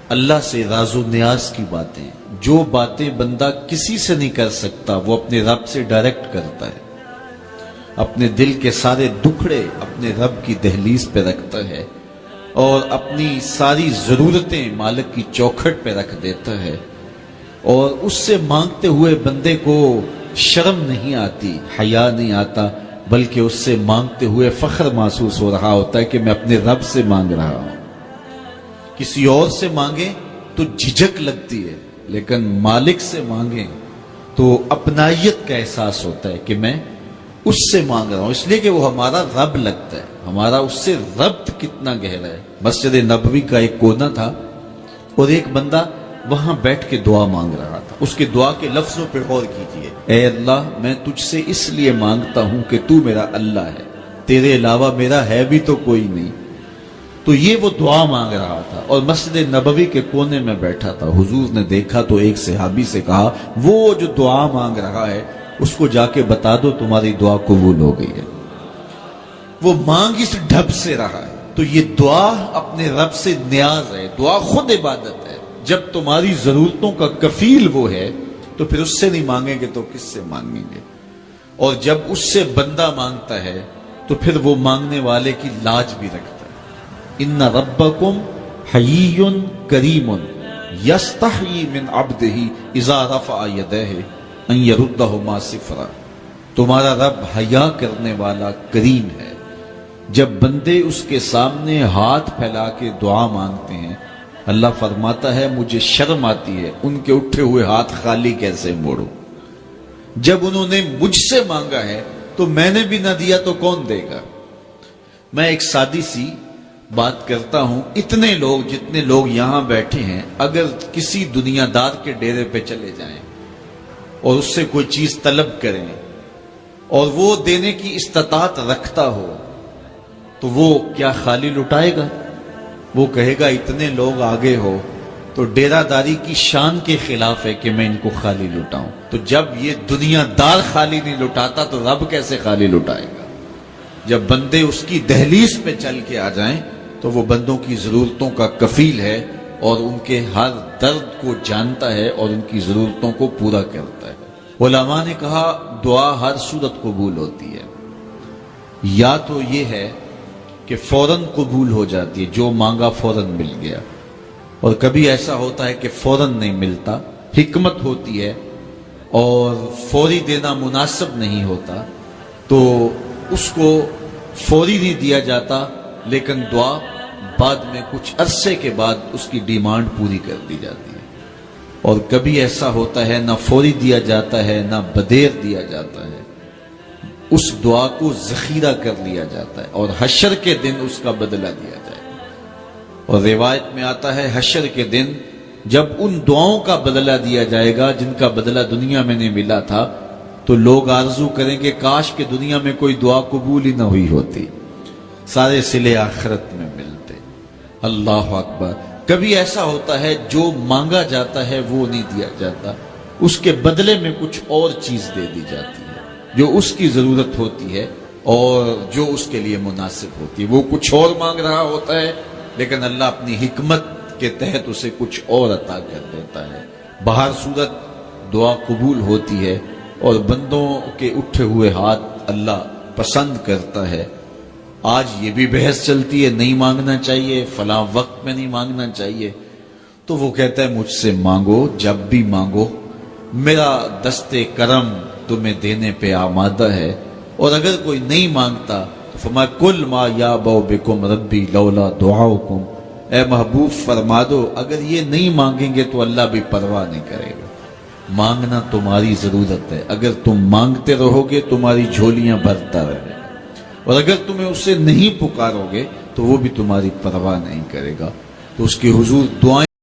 اللہ سے راز و نیاز کی باتیں، جو باتیں بندہ کسی سے نہیں کر سکتا وہ اپنے رب سے ڈائریکٹ کرتا ہے، اپنے دل کے سارے دکھڑے اپنے رب کی دہلیز پہ رکھتا ہے اور اپنی ساری ضرورتیں مالک کی چوکھٹ پہ رکھ دیتا ہے، اور اس سے مانگتے ہوئے بندے کو شرم نہیں آتی، حیا نہیں آتا، بلکہ اس سے مانگتے ہوئے فخر محسوس ہو رہا ہوتا ہے کہ میں اپنے رب سے مانگ رہا ہوں۔ کسی اور سے مانگیں تو جھجک لگتی ہے، لیکن مالک سے مانگیں تو اپنائیت کا احساس ہوتا ہے کہ میں اس سے مانگ رہا ہوں، اس لیے کہ وہ ہمارا رب لگتا ہے، ہمارا اس سے ربط کتنا گہرا ہے۔ مسجد نبوی کا ایک کونا تھا اور ایک بندہ وہاں بیٹھ کے دعا مانگ رہا تھا۔ اس کے دعا کے لفظوں پہ غور کیجئے، اے اللہ میں تجھ سے اس لیے مانگتا ہوں کہ تو میرا اللہ ہے، تیرے علاوہ میرا ہے بھی تو کوئی نہیں۔ تو یہ وہ دعا مانگ رہا تھا اور مسجد نبوی کے کونے میں بیٹھا تھا۔ حضور نے دیکھا تو ایک صحابی سے کہا وہ جو دعا مانگ رہا ہے اس کو جا کے بتا دو تمہاری دعا قبول ہو گئی ہے۔ وہ مانگ اس ڈھب سے رہا ہے۔ تو یہ دعا اپنے رب سے نیاز ہے، دعا خود عبادت ہے۔ جب تمہاری ضرورتوں کا کفیل وہ ہے تو پھر اس سے نہیں مانگیں گے تو کس سے مانگیں گے؟ اور جب اس سے بندہ مانگتا ہے تو پھر وہ مانگنے والے کی لاج بھی رکھتا ہے۔ ان ربکم حیی کریم یستحیی من عبدہ اذا رفع یدیہ ان یردہما صفرا۔ تمہارا رب حیا کرنے والا کریم ہے، جب بندے اس کے سامنے ہاتھ پھیلا کے دعا مانگتے ہیں اللہ فرماتا ہے مجھے شرم آتی ہے ان کے اٹھے ہوئے ہاتھ خالی کیسے موڑوں۔ جب انہوں نے مجھ سے مانگا ہے تو میں نے بھی نہ دیا تو کون دے گا؟ میں ایک سادی سی بات کرتا ہوں، اتنے لوگ جتنے لوگ یہاں بیٹھے ہیں اگر کسی دنیا دار کے ڈیرے پہ چلے جائیں اور اس سے کوئی چیز طلب کریں اور وہ دینے کی استطاعت رکھتا ہو تو وہ کیا خالی لٹائے گا؟ وہ کہے گا اتنے لوگ آگے ہو تو ڈیرہ داری کی شان کے خلاف ہے کہ میں ان کو خالی لٹاؤں۔ تو جب یہ دنیا دار خالی نہیں لٹاتا تو رب کیسے خالی لٹائے گا؟ جب بندے اس کی دہلیز پہ چل کے آ جائیں تو وہ بندوں کی ضرورتوں کا کفیل ہے اور ان کے ہر درد کو جانتا ہے اور ان کی ضرورتوں کو پورا کرتا ہے۔ علماء نے کہا دعا ہر صورت قبول ہوتی ہے، یا تو یہ ہے کہ فوراً قبول ہو جاتی ہے، جو مانگا فوراً مل گیا، اور کبھی ایسا ہوتا ہے کہ فوراً نہیں ملتا، حکمت ہوتی ہے اور فوری دینا مناسب نہیں ہوتا تو اس کو فوری نہیں دیا جاتا، لیکن دعا بعد میں کچھ عرصے کے بعد اس کی ڈیمانڈ پوری کر دی جاتی ہے۔ اور کبھی ایسا ہوتا ہے نہ فوری دیا جاتا ہے نہ بدیر دیا جاتا ہے، اس دعا کو ذخیرہ کر لیا جاتا ہے اور حشر کے دن اس کا بدلہ دیا جائے گا۔ اور روایت میں آتا ہے حشر کے دن جب ان دعاؤں کا بدلہ دیا جائے گا جن کا بدلہ دنیا میں نہیں ملا تھا تو لوگ آرزو کریں گے کاش کہ دنیا میں کوئی دعا قبول ہی نہ ہوئی ہوتی، سارے صلے آخرت میں ملتے۔ اللہ اکبر۔ کبھی ایسا ہوتا ہے جو مانگا جاتا ہے وہ نہیں دیا جاتا، اس کے بدلے میں کچھ اور چیز دے دی جاتی ہے جو اس کی ضرورت ہوتی ہے اور جو اس کے لیے مناسب ہوتی ہے۔ وہ کچھ اور مانگ رہا ہوتا ہے لیکن اللہ اپنی حکمت کے تحت اسے کچھ اور عطا کر دیتا ہے۔ بہر صورت دعا قبول ہوتی ہے اور بندوں کے اٹھے ہوئے ہاتھ اللہ پسند کرتا ہے۔ آج یہ بھی بحث چلتی ہے نہیں مانگنا چاہیے، فلاں وقت میں نہیں مانگنا چاہیے، تو وہ کہتا ہے مجھ سے مانگو جب بھی مانگو، میرا دست کرم تمہیں دینے پہ آمادہ ہے۔ اور اگر کوئی نہیں مانگتا تو فرمایا کل ما یابو بکم ربی لولا دعاؤکم، اے محبوب فرما دو اگر یہ نہیں مانگیں گے تو اللہ بھی پرواہ نہیں کرے گا۔ مانگنا تمہاری ضرورت ہے، اگر تم مانگتے رہو گے تمہاری جھولیاں بھرتا رہے گا، اور اگر تمہیں اسے نہیں پکارو گے تو وہ بھی تمہاری پرواہ نہیں کرے گا۔ تو اس کی حضور دعائیں